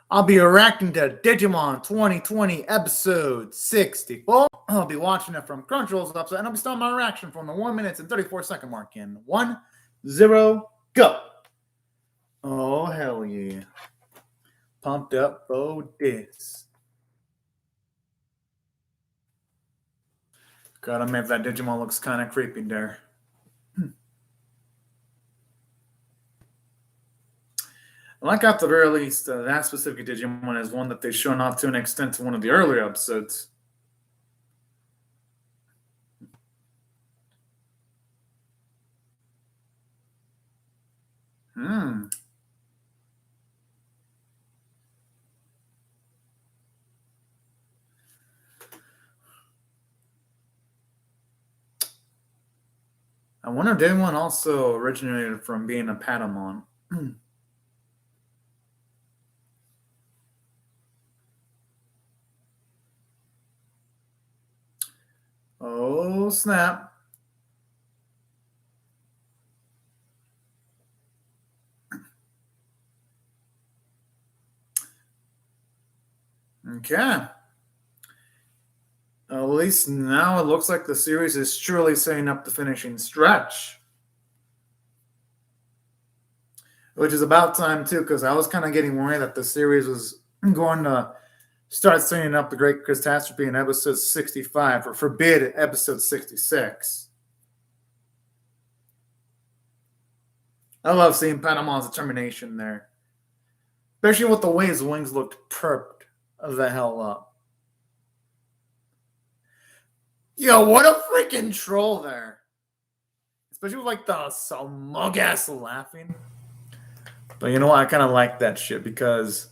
I'll be reacting to Digimon 2020 episode 64. I'll be watching it from Crunchyroll's website, and I'll be starting my reaction from the 1 minute and 34-second mark in 1, 0, go. Oh, hell yeah. Pumped up for this. Gotta admit, that Digimon looks kind of creepy there. I like at the very least, that specific Digimon is one that they've shown off to an extent in one of the earlier episodes. I wonder if Digimon also originated from being a Patamon. Oh, snap. Okay. At least now it looks like the series is truly setting up the finishing stretch. Which is about time, too, because I was kind of getting worried that the series was going to start setting up the Great Catastrophe in episode 65, or forbid episode 66. I love seeing Panamon's determination there. Especially with the way his wings looked perked the hell up. Yo, what a freaking troll there. Especially with like the smug ass laughing. But you know what? I kind of like that shit because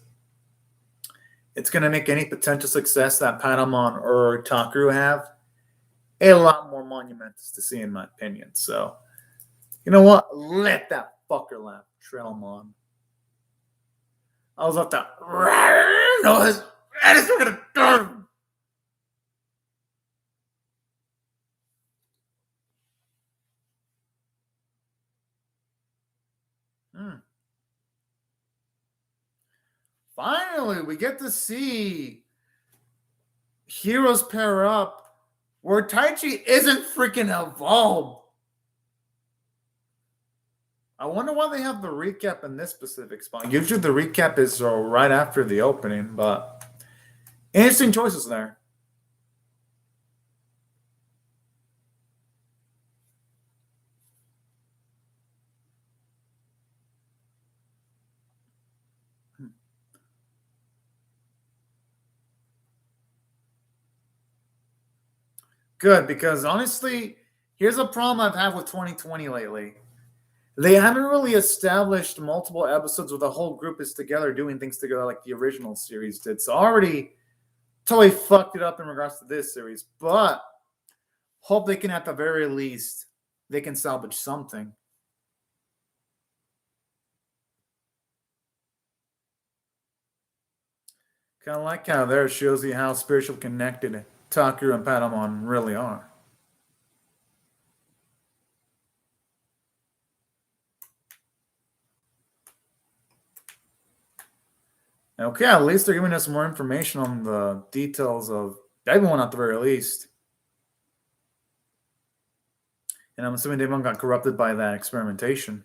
it's going to make any potential success that Patamon or Takaru have a lot more monumentous to see, in my opinion. So, you know what? Let that fucker laugh, Trailmon. I was like that. No, his head is gonna turn. Finally, we get to see heroes pair up where Taichi isn't freaking evolved. I wonder why they have the recap in this specific spot. Usually the recap is right after the opening, but interesting choices there. Good, because honestly, here's a problem I've had with 2020 lately. They haven't really established multiple episodes where the whole group is together doing things together like the original series did. So already totally fucked it up in regards to this series. But hope they can, at the very least, they can salvage something. Kind of like how there shows you how spiritual connected Taku and Patamon really are. Okay, at least they're giving us more information on the details of everyone at the very least. And I'm assuming Devon got corrupted by that experimentation.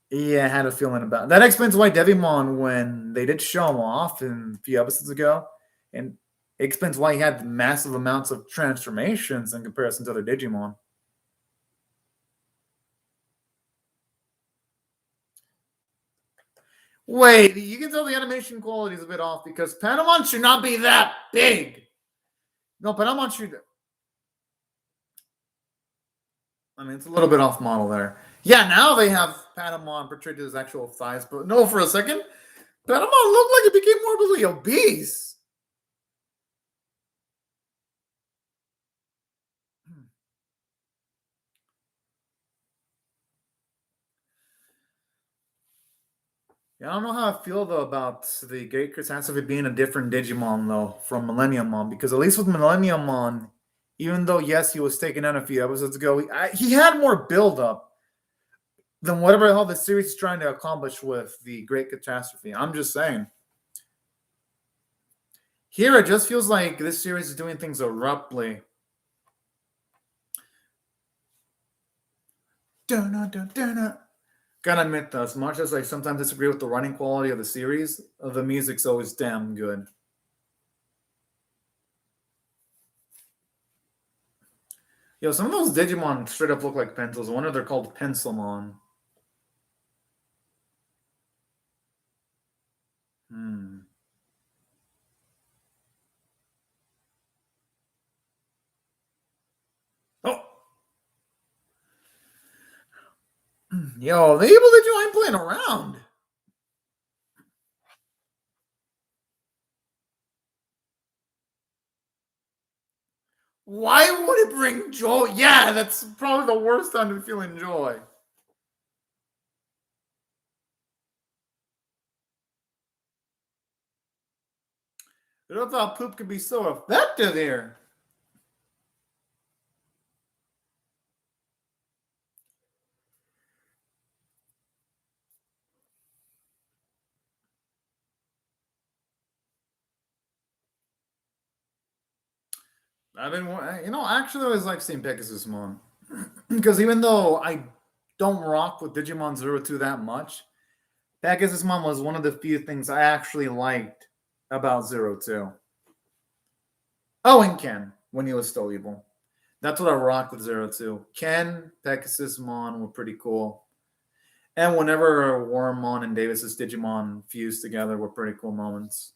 Yeah, I had a feeling about it. That explains why Devimon, when they did show him off a few episodes ago, and it explains why he had massive amounts of transformations in comparison to other Digimon. Wait, you can tell the animation quality is a bit off because Patamon should not be that big. No, Patamon should... I mean, it's a little bit off model there. Yeah, now they have Patamon portrayed as actual thighs, but no, for a second, Patamon looked like it became morbidly obese. Yeah, I don't know how I feel though about the Great Catastrophe being a different Digimon though from Millennium Mon, because at least with Millennium Mon, even though yes he was taken out a few episodes ago, he had more build up than whatever the hell the series is trying to accomplish with the Great Catastrophe. I'm just saying. Here, it just feels like this series is doing things abruptly. Gotta admit, though, as much as I sometimes disagree with the running quality of the series, the music's always damn good. Yo, some of those Digimon straight up look like pencils. I wonder if they're called Pencilmon. Oh! Yo, the evil Digimon ain't playing around. Why would it bring joy? Yeah, that's probably the worst time to be feeling joy. I don't thought poop could be so effective here. Actually, I always like seeing Pegasusmon. Because even though I don't rock with Digimon Zero 2 that much, Pegasusmon was one of the few things I actually liked about Zero 2. Oh, and Ken, when he was still evil. That's what I rocked with Zero 2. Ken, Pegasusmon were pretty cool. And whenever Wormmon and Davis's Digimon fused together were pretty cool moments.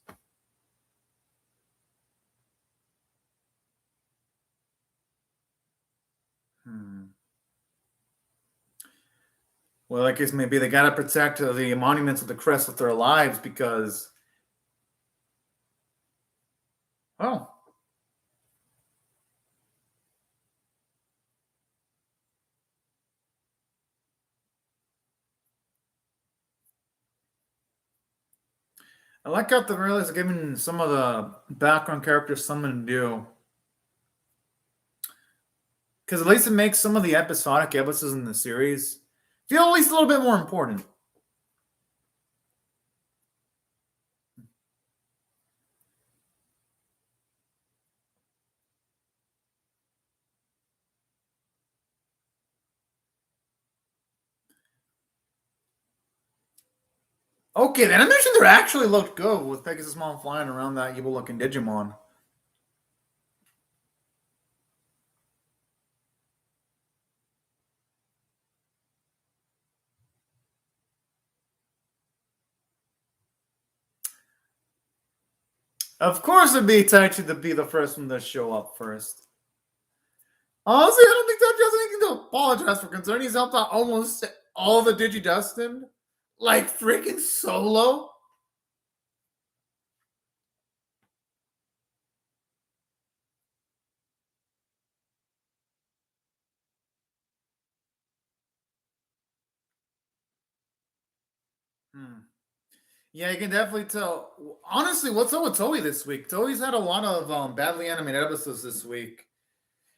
Well, I guess maybe they gotta protect the monuments of the crest with their lives because. Oh. I like how the realize giving some of the background characters something to do. Because at least it makes some of the episodic episodes in the series feel at least a little bit more important. Okay, the animation there actually looked good with Pegasusmon flying around that evil looking Digimon. Of course, it'd be Taichi to be the first one to show up first. Honestly, I don't think Taichi has anything to apologize for, concerning he's helped out almost all the Digidestined. Like freaking solo. Yeah, you can definitely tell. Honestly, what's up with Toei this week? Toei's had a lot of badly animated episodes this week,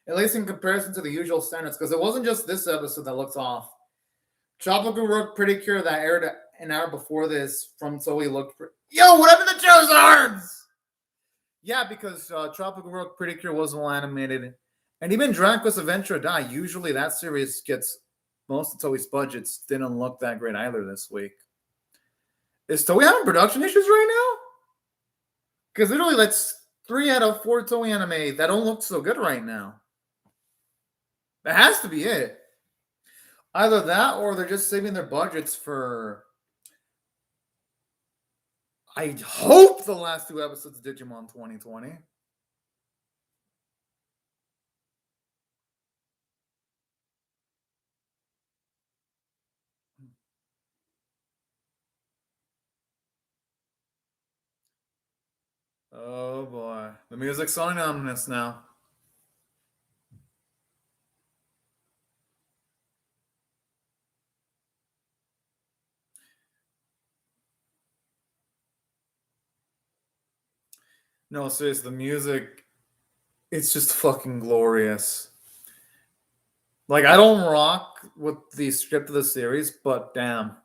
at least in comparison to the usual standards, because it wasn't just this episode that looked off. Tropical Road Pretty Cure that aired an hour before this from Toei looked. Yo, what happened to Charizards? Yeah, because Tropical Road Pretty Cure wasn't well animated, and even Dragon Quest Adventure Die. Usually, that series gets most of Toei's budgets. Didn't look that great either this week. Is Toei having production issues right now? Because literally, that's 3 out of 4 Toei anime that don't look so good right now. That has to be it. Either that, or they're just saving their budgets for. I hope the last 2 episodes of Digimon 2020. Oh boy, the music's so ominous now. No, seriously, the music, it's just fucking glorious. Like, I don't rock with the script of the series, but damn.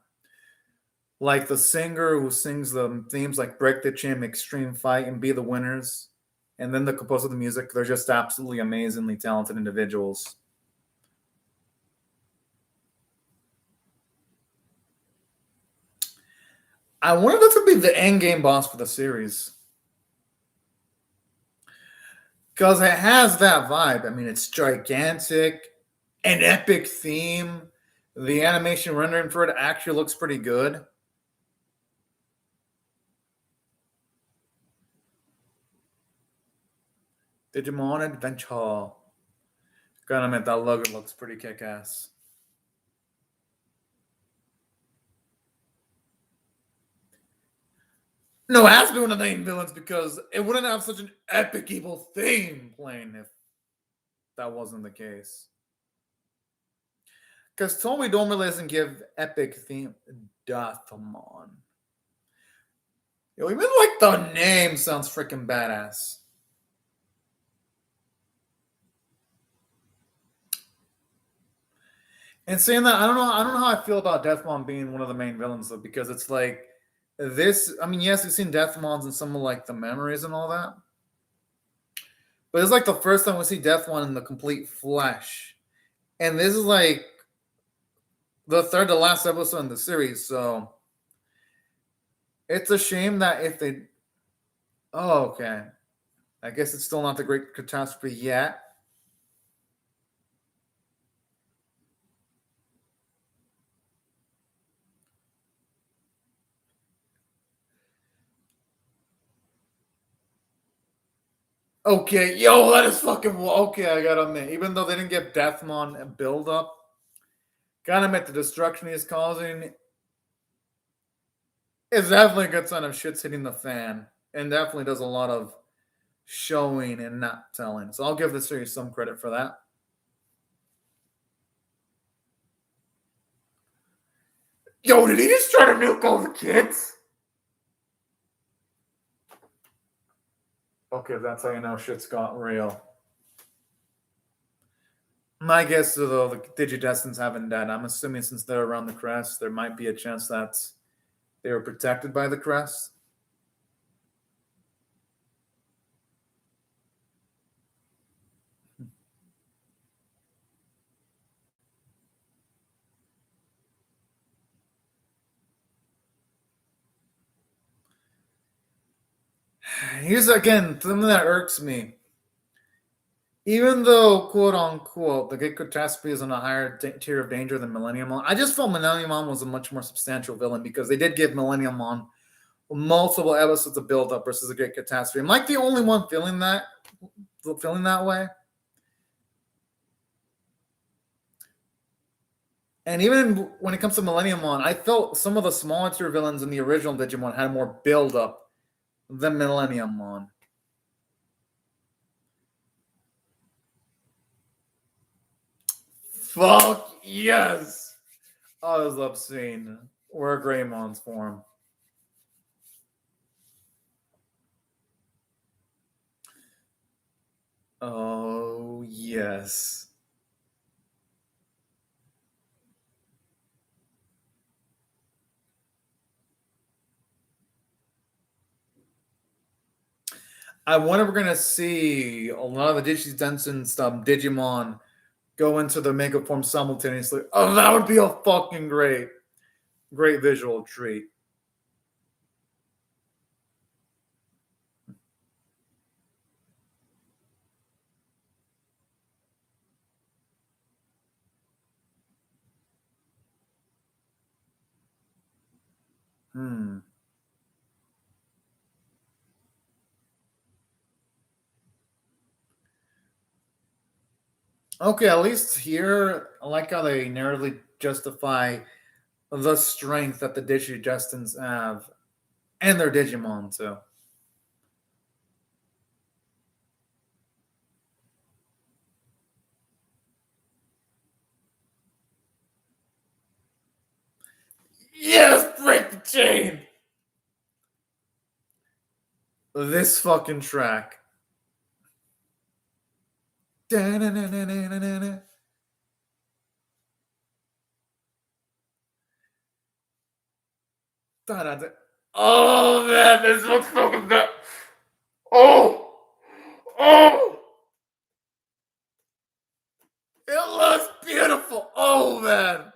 Like the singer who sings the themes like Break the Chain, Extreme Fight, and Be the Winners. And then the composer of the music, they're just absolutely amazingly talented individuals. I wonder if this would be the end game boss for the series. Because it has that vibe. I mean, it's gigantic, an epic theme. The animation rendering for it actually looks pretty good. Digimon Adventure. Gotta admit, that logo looks pretty kick ass. No, it has to be one of the main villains because it wouldn't have such an epic evil theme playing if that wasn't the case. Because Tomy normally doesn't give epic theme Deathmon. Yo, even like the name sounds freaking badass. And saying that, I don't know how I feel about Deathmon being one of the main villains though, because it's like this. I mean, yes, we've seen Deathmons in some of like the memories and all that, but it's like the first time we see Deathmon in the complete flesh, and this is like the third to last episode in the series. So it's a shame that if they, oh okay, I guess it's still not the great catastrophe yet. Okay, yo, that is fucking okay. I gotta admit, even though they didn't get Deathmon build up, gotta admit the destruction he's causing is definitely a good sign of shit's hitting the fan, and definitely does a lot of showing and not telling. So I'll give the series some credit for that. Yo, did he just try to nuke all the kids? Okay, that's how you know shit's got real. My guess is though the Digidestins haven't died. I'm assuming since they're around the crest, there might be a chance that they were protected by the crest. Here's again something that irks me. Even though, quote unquote, the Great Catastrophe is on a higher tier of danger than Millennium Mon, I just felt Millennium Mon was a much more substantial villain because they did give Millennium Mon multiple episodes of build up versus the Great Catastrophe. I'm like the only one feeling that way. And even when it comes to Millennium Mon, I felt some of the smaller tier villains in the original Digimon had more build up than Millennium Mon. Fuck yes! Oh, that was obscene. We're Greymon's form. Oh yes. I wonder if we're gonna see a lot of the Digidenshin stuff, Digimon go into the mega form simultaneously. Oh, that would be a fucking great visual treat. Hmm. Okay, at least here, I like how they narratively justify the strength that the Digidestins have and their Digimon too. Yes, break the chain. This fucking track. Da-na-na-na-na-na-na. Oh man, this looks fucking good. Oh, oh, it looks beautiful. Oh man,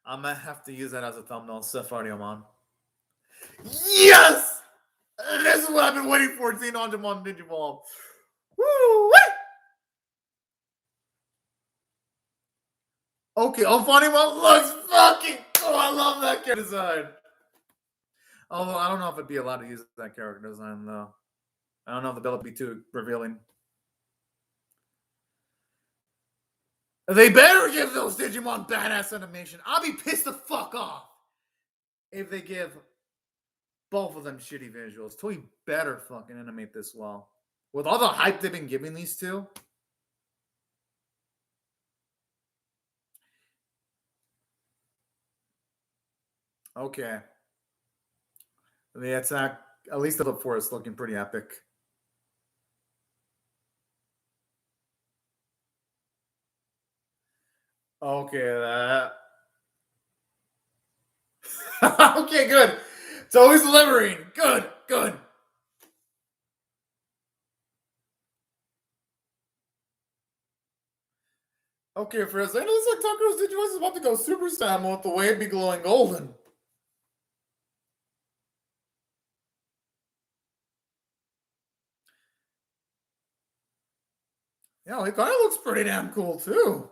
I might have to use that as a thumbnail. Seth Audiomon. Yes, this is what I've been waiting for. Seeing on Digimon. Woo! Okay, Funny looks fucking cool. I love that character design. Although I don't know if it'd be allowed to use that character design though. I don't know if the bill would be too revealing. They better give those Digimon badass animation. I'll be pissed the fuck off if they give both of them shitty visuals. Toei better fucking animate this well. With all the hype they've been giving these two. Okay. The attack, at least the look for is looking pretty epic. Okay, that. Okay, good. It's always delivering. Good, good. Okay, for a second, it looks like Tucker's Digimon is about to go Super Saiyan with the way it be glowing golden. Yeah, it kind of looks pretty damn cool too.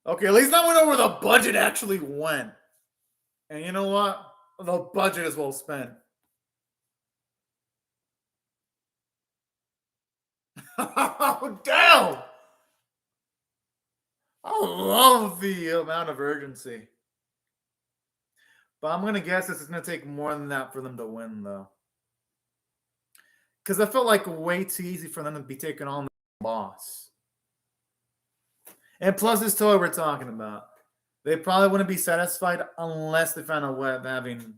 Okay, at least I went over the budget actually went. And you know what? The budget is well spent. Oh, damn! I love the amount of urgency. But I'm going to guess this is going to take more than that for them to win, though. Because I felt like way too easy for them to be taking on the boss. And plus, this toy we're talking about. They probably wouldn't be satisfied unless they found a way of having...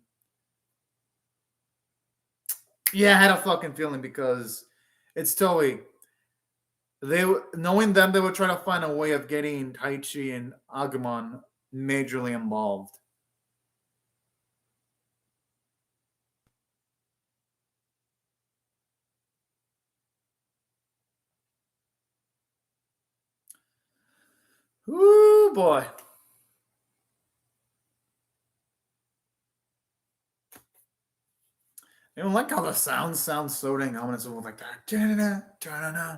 Yeah, I had a fucking feeling because it's Toei. Knowing them, they would try to find a way of getting Taichi and Agumon majorly involved. Ooh, boy. I don't like how the sound sounds so dang ominous with like that. Da-da-da.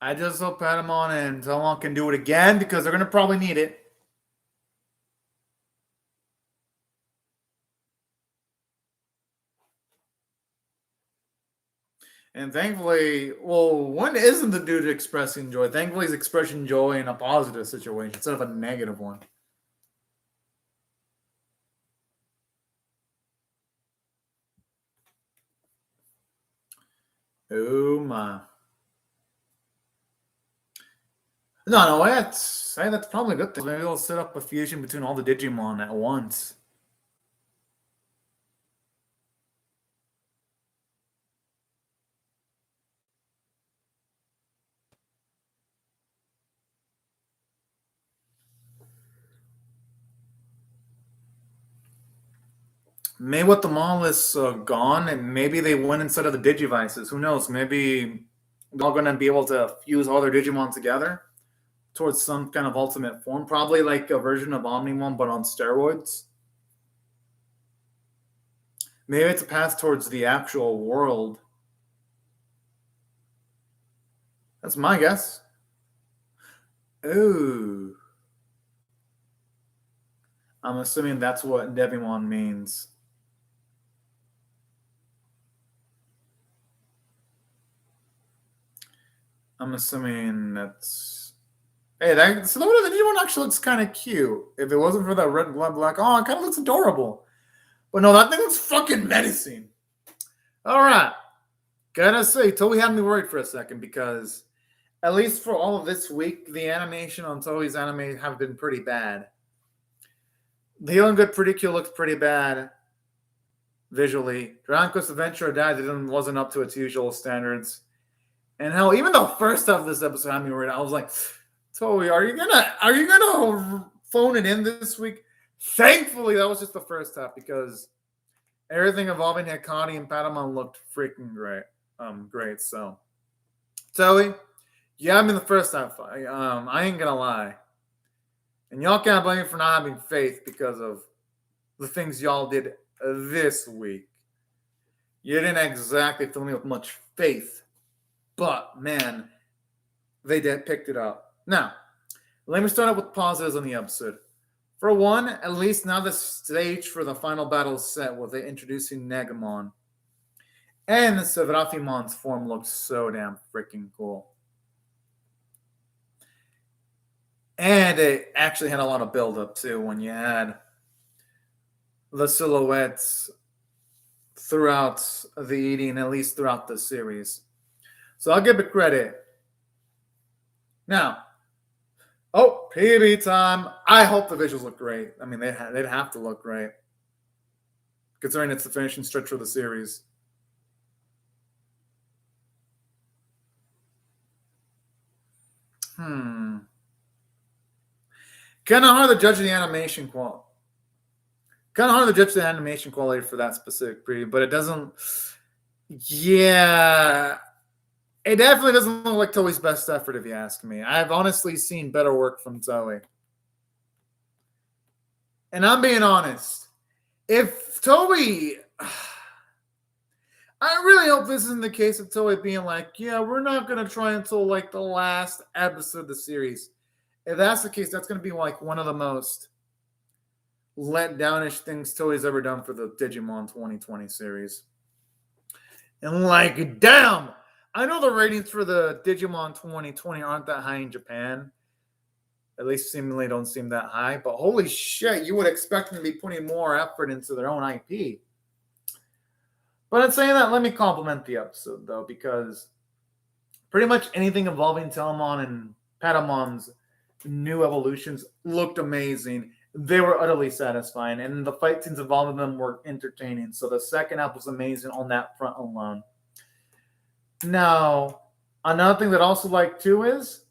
I just hope Patamon and Talon can do it again because they're going to probably need it. And thankfully, well, one isn't the dude expressing joy. Thankfully, he's expressing joy in a positive situation instead of a negative one. Oh my. No, that's probably a good thing. Maybe they'll set up a fusion between all the Digimon at once. Maybe with the monoliths gone, and maybe they went inside of the Digivices. Who knows? Maybe they're all going to be able to fuse all their Digimon together towards some kind of ultimate form. Probably like a version of Omnimon, but on steroids. Maybe it's a path towards the actual world. That's my guess. Ooh. I'm assuming that's what Devimon means. I'm assuming that's... Hey, so the Digimon actually looks kind of cute. If it wasn't for that red blood black, oh, it kind of looks adorable. But no, that thing looks fucking menacing. All right. Gotta say, Toei had me worried for a second because at least for all of this week, the animation on Toei's anime have been pretty bad. The Healing Good Pretty Cute looks pretty bad. visually. Dragon Quest Adventure died. It wasn't up to its usual standards. And hell, even the first half of this episode had me worried. I was like, Toei, are you gonna phone it in this week? Thankfully, that was just the first half because everything involving Hikari and Patamon looked freaking great. Great. So, Toei, yeah, I'm in the first half. I ain't gonna lie, and y'all can't blame me for not having faith because of the things y'all did this week. You didn't exactly fill me with much faith, but man, they did picked it up. Now, let me start out with positives on the episode. For one, at least now the stage for the final battle is set with it introducing Negamon. And Sevrafimon's form looks so damn freaking cool. And it actually had a lot of build-up, too, when you had the silhouettes throughout the eating, at least throughout the series. So I'll give it credit. Now, PB time. I hope the visuals look great. I mean, they'd have to look great, considering it's the finishing stretch of the series. Kind of hard to judge the animation quality. Kind of hard to judge the animation quality for that specific preview, but it doesn't. Yeah, it definitely doesn't look like Toei's best effort, if you ask me. I've honestly seen better work from Toei. And I'm being honest. If Toei... I really hope this isn't the case of Toei being like, yeah, we're not going to try until like the last episode of the series. If that's the case, that's going to be like one of the most let downish things Toei's ever done for the Digimon 2020 series. And like, damn! I know the ratings for the Digimon 2020 aren't that high in Japan. At least seemingly don't seem that high. But holy shit, you would expect them to be putting more effort into their own IP. But in saying that, let me compliment the episode, though, because pretty much anything involving Telemon and Patamon's new evolutions looked amazing. They were utterly satisfying, and the fight scenes involving them were entertaining. So the second half was amazing on that front alone. Now, another thing that I also liked too is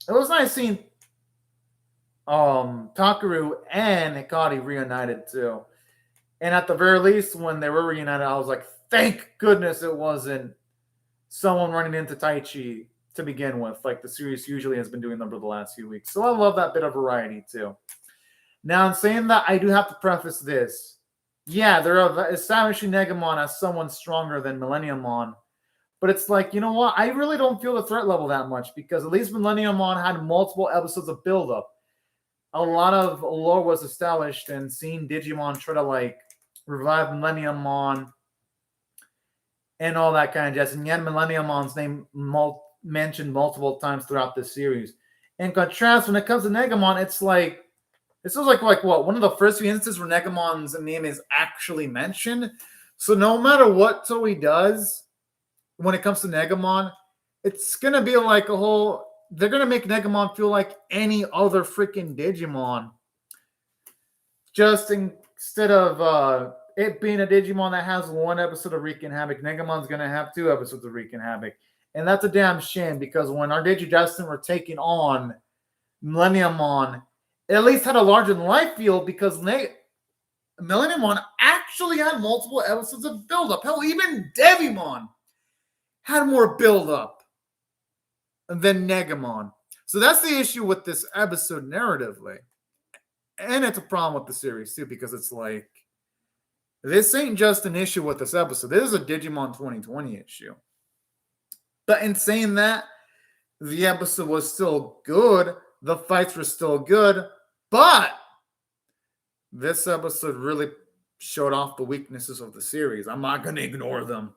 it was nice seeing Takeru and Hikari reunited too. And at the very least, when they were reunited, I was like, thank goodness it wasn't someone running into Taichi to begin with, like the series usually has been doing over the last few weeks. So I love that bit of variety too. Now, in saying that, I do have to preface this. Yeah, they're establishing Negamon as someone stronger than Millenniummon. But it's like, you know what? I really don't feel the threat level that much because at least Millenniummon had multiple episodes of build-up. A lot of lore was established, and seeing Digimon try to like revive Millenniummon and all that kind of jazz. And yet Millenniummon's name mentioned multiple times throughout this series. In contrast, when it comes to Negamon, it's like this was like what one of the first few instances where Negamon's name is actually mentioned. So no matter what Toei does when it comes to Negamon, it's gonna be like a whole. They're gonna make Negamon feel like any other freaking Digimon. Just instead of it being a Digimon that has one episode of Wreaking Havoc, Negamon's gonna have 2 episodes of Wreaking Havoc, and that's a damn shame because when our Digidestin were taking on Millenniummon, it at least had a larger than life feel because Millenniummon actually had multiple episodes of build-up. Hell, even Devimon had more build-up than Negamon. So that's the issue with this episode narratively. And it's a problem with the series too, because it's like, this ain't just an issue with this episode. This is a Digimon 2020 issue. But in saying that, the episode was still good. The fights were still good. But this episode really showed off the weaknesses of the series. I'm not going to ignore them.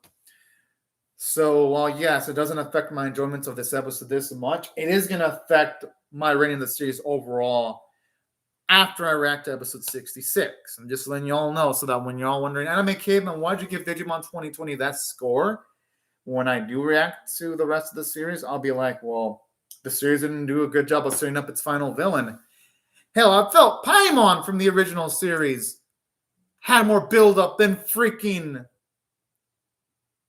So while, yes, it doesn't affect my enjoyment of this episode this much, it is going to affect my rating of the series overall after I react to episode 66. I'm just letting you all know so that when you're all wondering, Anime Caveman, why'd you give Digimon 2020 that score? When I do react to the rest of the series, I'll be like, well, the series didn't do a good job of setting up its final villain. Hell, I felt Paimon from the original series had more build-up than freaking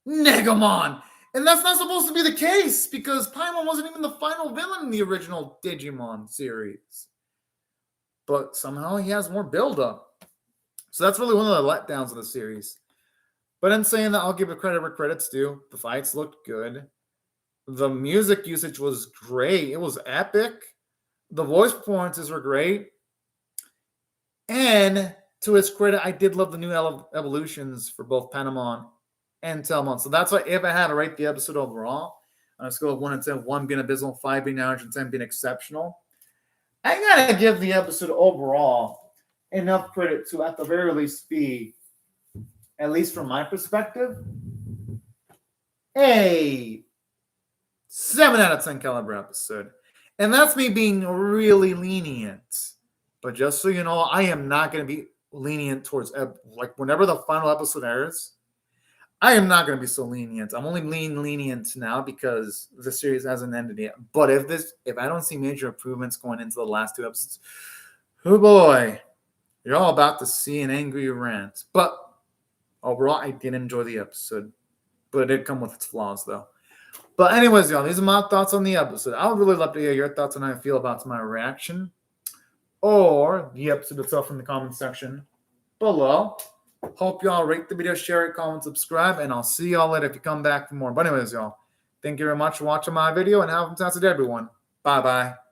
Negamon. And that's not supposed to be the case because Paimon wasn't even the final villain in the original Digimon series. But somehow he has more build-up. So that's really one of the letdowns of the series. But in saying that, I'll give it credit where credit's due. The fights looked good. The music usage was great. It was epic. The voice performances were great. And to his credit, I did love the new evolutions for both Paimon and Telmon. So that's why if I had to rate the episode overall, on a scale of 1 to 10, 1 being abysmal, 5 being average, and 10 being exceptional, I gotta give the episode overall enough credit to, at the very least, be, at least from my perspective, a 7 out of 10 caliber episode. And that's me being really lenient. But just so you know, I am not going to be lenient towards, like, whenever the final episode airs, I am not going to be so lenient. I'm only lenient now because the series hasn't ended yet. But if I don't see major improvements going into the last 2 episodes, oh boy, you're all about to see an angry rant. But overall, I did enjoy the episode. But it did come with its flaws, though. But anyways, y'all, these are my thoughts on the episode. I would really love to hear your thoughts on how you feel about my reaction or the episode itself in the comment section below. Hope y'all rate the video, share it, comment, subscribe, and I'll see y'all later if you come back for more. But anyways, y'all, thank you very much for watching my video, and have a fantastic day, everyone. Bye-bye.